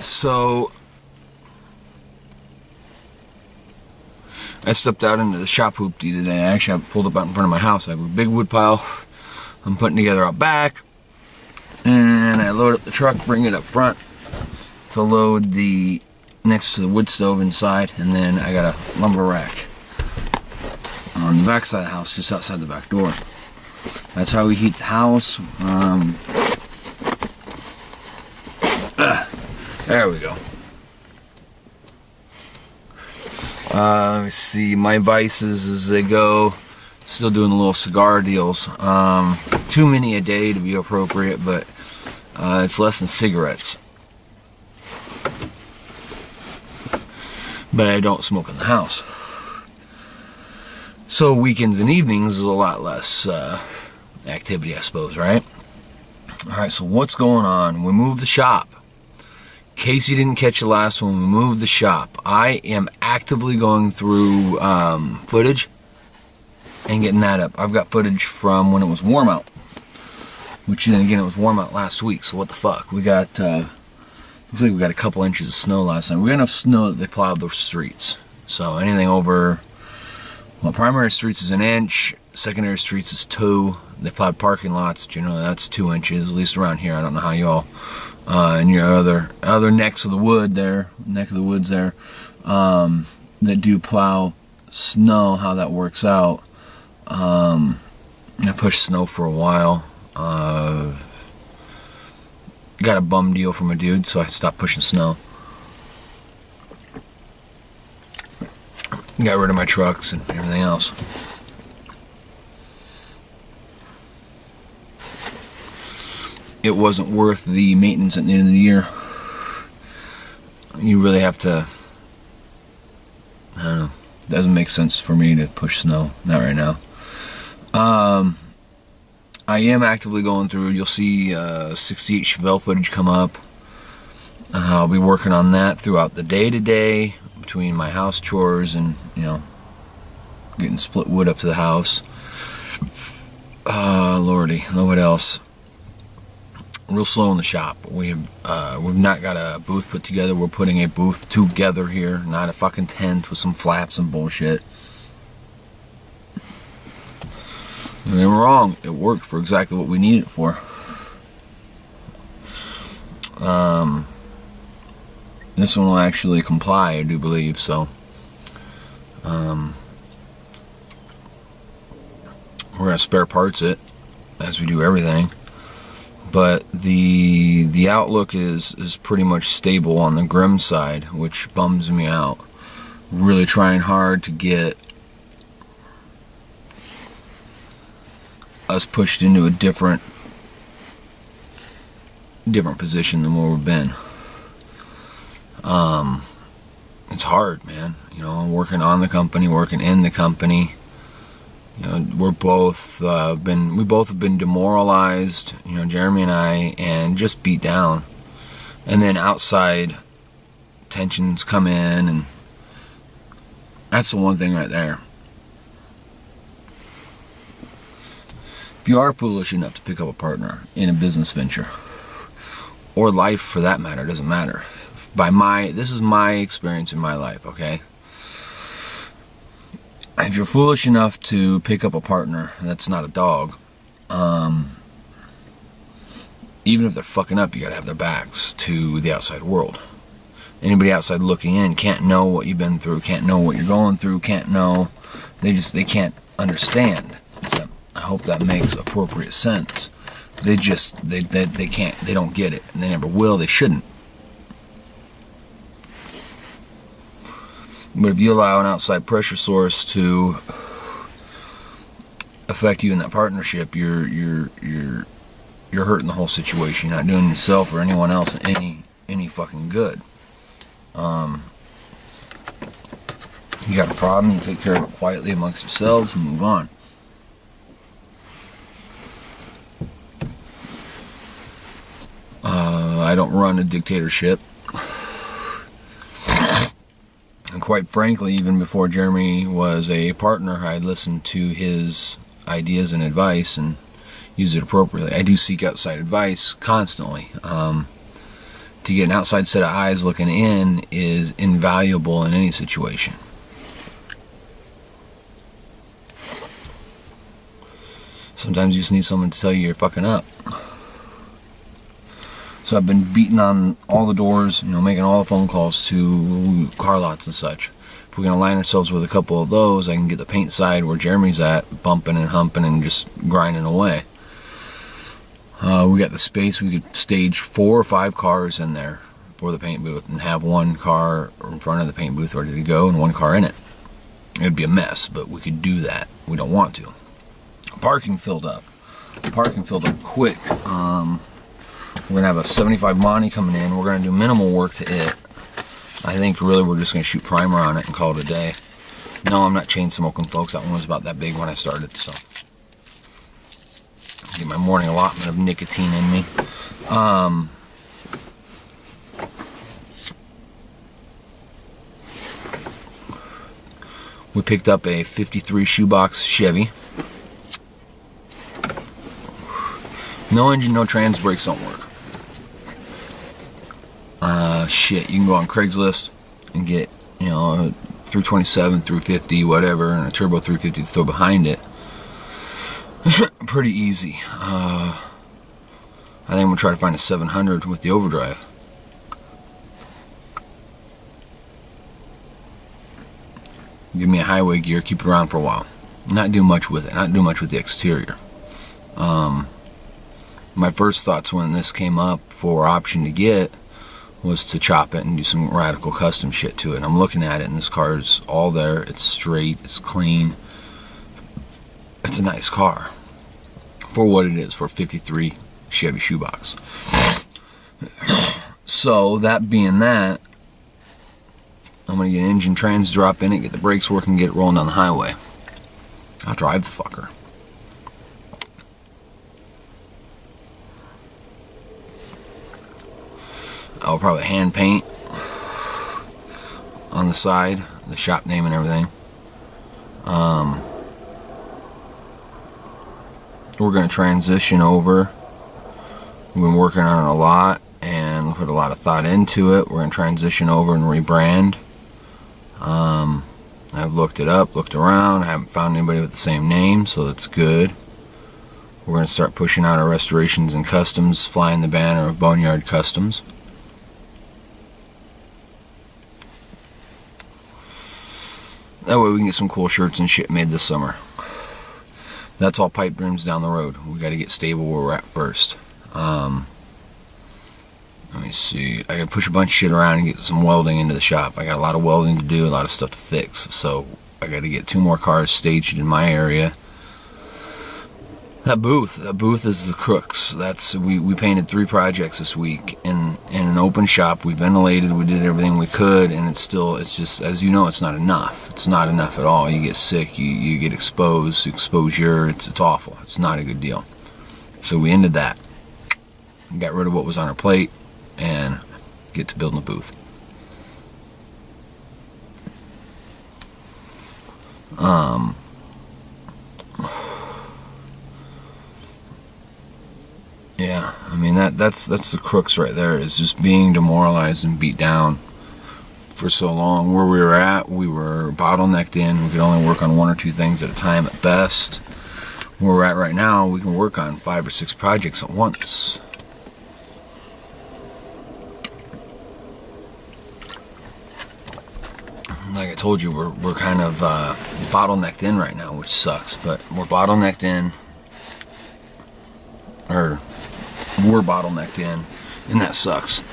So I stepped out into the shop hoopty today. Actually, I pulled up out in front of my house. I have a big wood pile I'm putting together out back. And I load up the truck, bring it up front to load the next to the wood stove inside. And then I got a lumber rack on the back side of the house, just outside the back door. That's how we heat the house. There we go. Let me see, my vices as they go. Still doing the little cigar deals. Too many a day to be appropriate, but it's less than cigarettes. But I don't smoke in the house. So weekends and evenings is a lot less activity, I suppose, right? Alright, so what's going on? We moved the shop. In case you didn't catch the last one, we moved the shop. I am actively going through footage and getting that up. I've got footage from when it was warm out, which then again, it was warm out last week, so what the fuck. We got, looks like we got a couple inches of snow last night. We got enough snow that they plowed the streets. So anything over, well, primary streets is 1 inch, secondary streets is 2. They plowed parking lots, that's 2 inches, at least around here. I don't know how y'all, in your other necks of the wood there, neck of the woods there, that do plow snow, how that works out. I pushed snow for a while. Got a bum deal from a dude, so I stopped pushing snow. Got rid of my trucks and everything else. It wasn't worth the maintenance at the end of the year. You really have to, I don't know, it doesn't make sense for me to push snow, not right now. I am actively going through, you'll see 68 Chevelle footage come up. I'll be working on that throughout the day today, between my house chores and, getting split wood up to the house. Lordy, what else? Real slow in the shop. We've not got a booth put together. We're putting a booth together here, not a fucking tent with some flaps and bullshit. Don't get me wrong, it worked for exactly what we needed it for. This one will actually comply, I do believe, so we're gonna spare parts it, as we do everything. But the outlook is pretty much stable on the Grimm side, which bums me out. Really trying hard to get us pushed into a different position than where we've been. It's hard, man. Working on the company, working in the company. We both have been demoralized, Jeremy and I, and just beat down. And then outside tensions come in, and that's the one thing right there. If you are foolish enough to pick up a partner in a business venture, or life for that matter, doesn't matter. This is my experience in my life, okay? If you're foolish enough to pick up a partner that's not a dog, even if they're fucking up, you gotta have their backs to the outside world. Anybody outside looking in can't know what you've been through, can't know what you're going through, can't know. They can't understand. So I hope that makes appropriate sense. They can't, they don't get it, and they never will, they shouldn't. But if you allow an outside pressure source to affect you in that partnership, you're hurting the whole situation. You're not doing yourself or anyone else any fucking good. You got a problem, you take care of it quietly amongst yourselves and move on. I don't run a dictatorship. And quite frankly, even before Jeremy was a partner, I listened to his ideas and advice and use it appropriately. I do seek outside advice constantly. to get an outside set of eyes looking in is invaluable in any situation. Sometimes you just need someone to tell you you're fucking up. So I've been beating on all the doors, making all the phone calls to car lots and such. If we're going to align ourselves with a couple of those, I can get the paint side where Jeremy's at, bumping and humping and just grinding away. We got the space. We could stage 4 or 5 cars in there for the paint booth and have one car in front of the paint booth ready to go and one car in it. It'd be a mess, but we could do that. We don't want to. Parking filled up. Quick. We're going to have a 75 Monty coming in. We're going to do minimal work to it. I think really we're just going to shoot primer on it and call it a day. No, I'm not chain smoking, folks. That one was about that big when I started, so. Get my morning allotment of nicotine in me. We picked up a 53 shoebox Chevy. No engine, no trans, brakes don't work. Shit, you can go on Craigslist and get, 327, 350, whatever, and a turbo 350 to throw behind it. Pretty easy. I think I'm gonna try to find a 700 with the overdrive. Give me a highway gear, keep it around for a while. Not do much with it, not do much with the exterior. My first thoughts when this came up for option to get was to chop it and do some radical custom shit to it. I'm looking at it and this car's all there. It's straight, it's clean. It's a nice car for what it is, for 53 Chevy shoebox. So that being that, I'm going to get an engine trans drop in it, get the brakes working, get it rolling down the highway. I'll drive the fucker. I'll probably hand paint on the side, the shop name and everything. We're going to transition over. We've been working on it a lot and put a lot of thought into it. We're going to transition over and rebrand. I've looked it up, looked around. I haven't found anybody with the same name, so that's good. We're going to start pushing out our restorations and customs, flying the banner of Boneyard Customs. That way we can get some cool shirts and shit made this summer. That's all pipe dreams down the road. We got to get stable where we're at first. Let me see. I got to push a bunch of shit around and get some welding into the shop. I got a lot of welding to do, a lot of stuff to fix. So I got to get 2 more cars staged in my area. That booth is the crux. We painted 3 projects this week in an open shop. We ventilated, we did everything we could, and it's just, as you know, it's not enough. It's not enough at all. You get sick, you get exposure, it's awful. It's not a good deal. So we ended that. Got rid of what was on our plate and get to building a booth. Yeah, I mean that's the crux right there, is just being demoralized and beat down for so long. Where we were at, we were bottlenecked in. We could only work on 1 or 2 things at a time at best. Where we're at right now, we can work on 5 or 6 projects at once. Like I told you, we're kind of bottlenecked in right now, which sucks. But we're bottlenecked in, or we're bottlenecked in, and that sucks.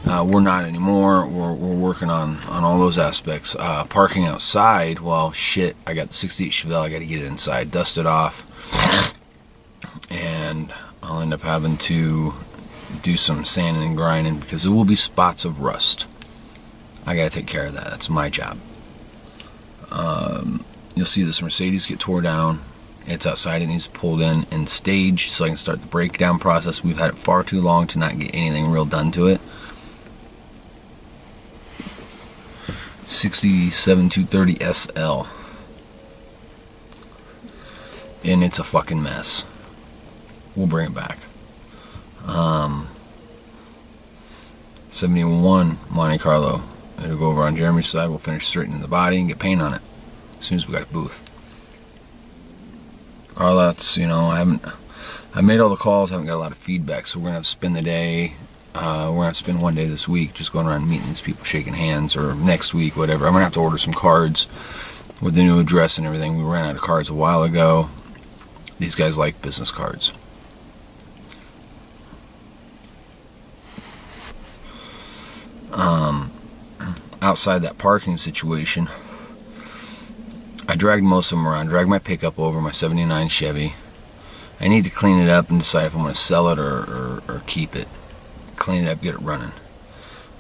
We're not anymore. We're working on all those aspects. Parking outside, well, shit, I got the 68 Chevelle. I got to get it inside, dust it off, and I'll end up having to do some sanding and grinding because there will be spots of rust. I got to take care of that. That's my job. You'll see this Mercedes get tore down. It's outside. It needs pulled in and staged so I can start the breakdown process. We've had it far too long to not get anything real done to it. 67230 SL. And it's a fucking mess. We'll bring it back. 71 Monte Carlo. It'll go over on Jeremy's side. We'll finish straightening the body and get paint on it as soon as we got a booth. Carlots, I made all the calls, haven't got a lot of feedback, so we're gonna have to spend the day. We're gonna have to spend one day this week just going around meeting these people, shaking hands, or next week, whatever. I'm gonna have to order some cards with the new address and everything. We ran out of cards a while ago. These guys like business cards. Outside that parking situation, I dragged most of them around. Dragged my pickup over, my 79 Chevy. I need to clean it up and decide if I'm going to sell it or keep it. Clean it up, get it running.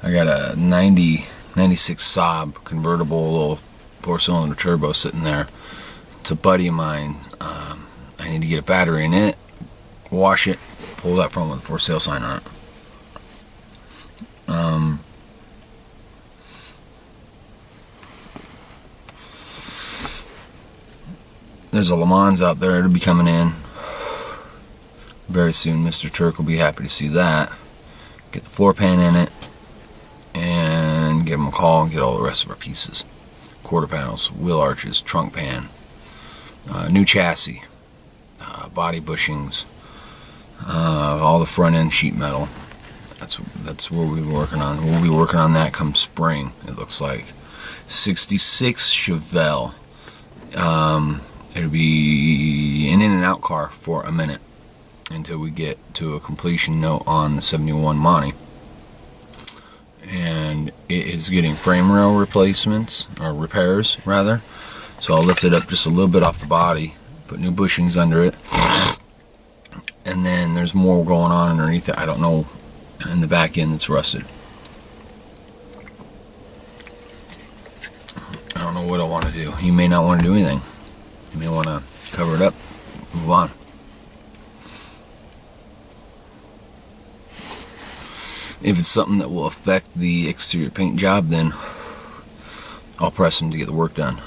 I got a 96 Saab convertible, little 4-cylinder turbo sitting there. It's a buddy of mine. I need to get a battery in it, wash it, pull that front with a for sale sign on it. There's a Le Mans out there to be coming in very soon. Mr. Turk will be happy to see that. Get the floor pan in it and give him a call and get all the rest of our pieces. Quarter panels, wheel arches, trunk pan, new chassis, body bushings, all the front end sheet metal. That's what we'll be working on. We'll be working on that come spring, it looks like. 66 Chevelle. It'll be an in and out car for a minute until we get to a completion note on the 71 Monte. And it is getting frame rail replacements, or repairs rather. So I'll lift it up just a little bit off the body, put new bushings under it, and then there's more going on underneath it. I don't know, in the back end that's rusted. I don't know what I want to do. You may not want to do anything. You may want to cover it up, move on. If it's something that will affect the exterior paint job, then I'll press him to get the work done.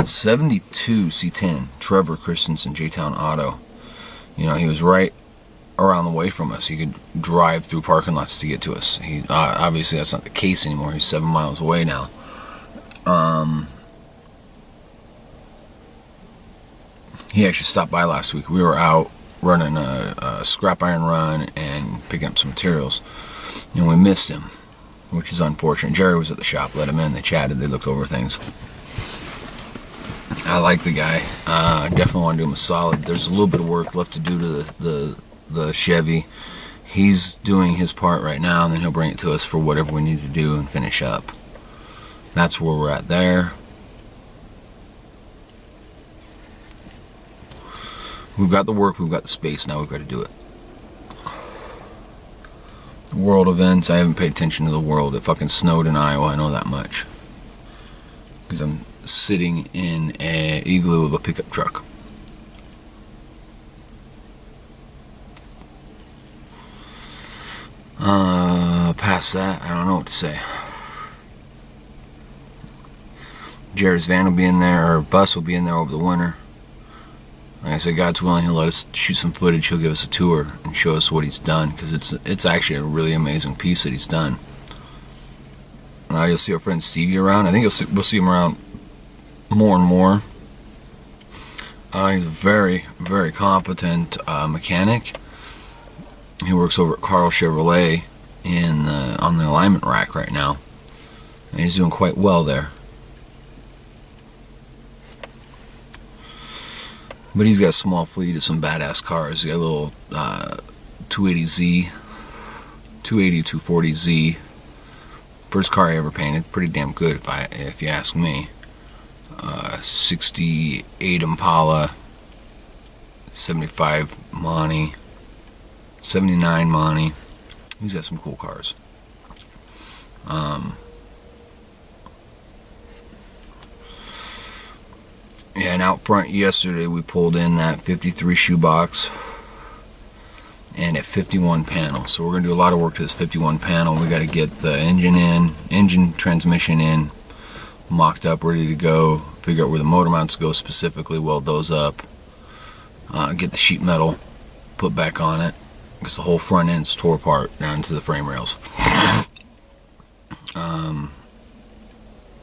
72 C10, Trevor Christensen, J-Town Auto. He was right around the way from us. He could drive through parking lots to get to us. Obviously that's not the case anymore. He's 7 miles away now. He actually stopped by last week. We were out running a scrap iron run and picking up some materials, and we missed him, which is unfortunate. Jerry was at the shop, let him in, they chatted, they looked over things. I like the guy. I definitely want to do him a solid. There's a little bit of work left to do to the Chevy. He's doing his part right now, and then he'll bring it to us for whatever we need to do and finish up. That's where we're at there. We've got the work, we've got the space, now we've got to do it. World events, I haven't paid attention to the world. It fucking snowed in Iowa, I know that much. Because I'm sitting in an igloo of a pickup truck. Past that, I don't know what to say. Jerry's van will be in there, or bus will be in there over the winter. Like I said, God's willing, he'll let us shoot some footage. He'll give us a tour and show us what he's done, because it's actually a really amazing piece that he's done. You'll see our friend Stevie around. I think we'll see him around more and more. He's a very, very competent mechanic. He works over at Carl Chevrolet on the alignment rack right now, and he's doing quite well there. But he's got a small fleet of some badass cars. He's got a little 280Z, 280 240Z. First car I ever painted. Pretty damn good if you ask me. 68 Impala, 75 Monte, 79 Monte. He's got some cool cars. Yeah, and out front yesterday we pulled in that 53 shoebox and a 51 panel. So we're going to do a lot of work to this 51 panel. We got to get the engine transmission in, mocked up, ready to go, figure out where the motor mounts go specifically, weld those up, get the sheet metal put back on it, because the whole front end's tore apart down to the frame rails.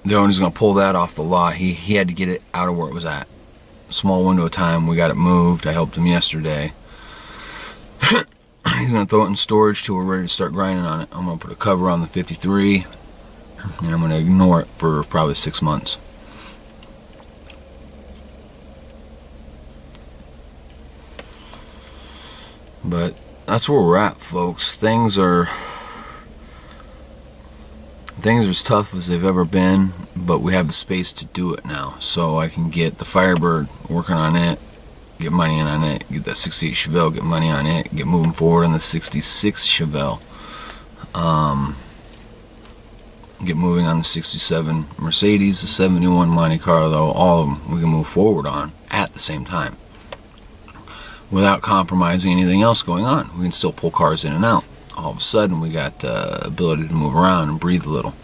The owner's going to pull that off the lot. He had to get it out of where it was at. Small window of time. We got it moved. I helped him yesterday. He's going to throw it in storage till we're ready to start grinding on it. I'm going to put a cover on the 53, and I'm going to ignore it for probably 6 months. But that's where we're at, folks. Things are as tough as they've ever been, but we have the space to do it now. So I can get the Firebird, working on it, get money in on it, get that 68 Chevelle, get money on it, get moving forward on the 66 Chevelle, get moving on the 67 Mercedes, the 71 Monte Carlo, all of them we can move forward on at the same time without compromising anything else going on. We can still pull cars in and out. All of a sudden we got ability to move around and breathe a little.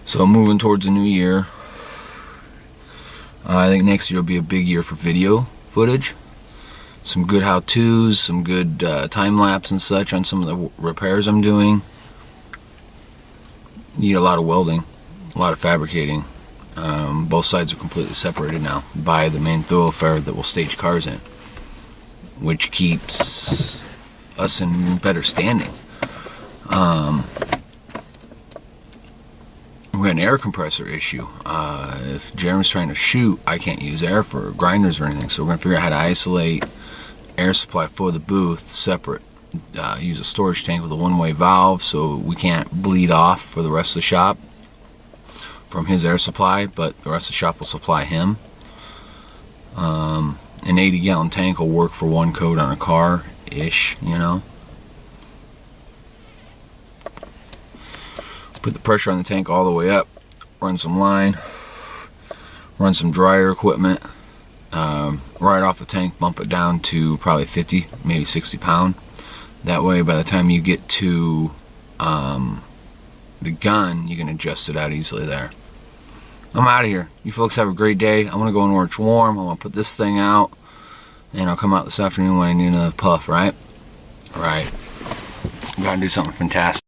So moving towards the new year, I think next year will be a big year for video footage. Some good how-tos, some good time-lapse and such on some of the repairs I'm doing. Need a lot of welding, a lot of fabricating. Both sides are completely separated now by the main thoroughfare that we'll stage cars in, which keeps us in better standing. We got an air compressor issue. If Jeremy's trying to shoot, I can't use air for grinders or anything, so we're going to figure out how to isolate air supply for the booth separate. Use a storage tank with a one-way valve so we can't bleed off for the rest of the shop from his air supply, but the rest of the shop will supply him. An 80-gallon tank will work for one coat on a car-ish, you know. Put the pressure on the tank all the way up, run some line, run some dryer equipment, right off the tank, bump it down to probably 50, maybe 60 pound. That way by the time you get to the gun, you can adjust it out easily there. I'm out of here. You folks have a great day. I'm going to go in where it's warm. I'm going to put this thing out, and I'll come out this afternoon when I need another puff, right? Right. I'm going to do something fantastic.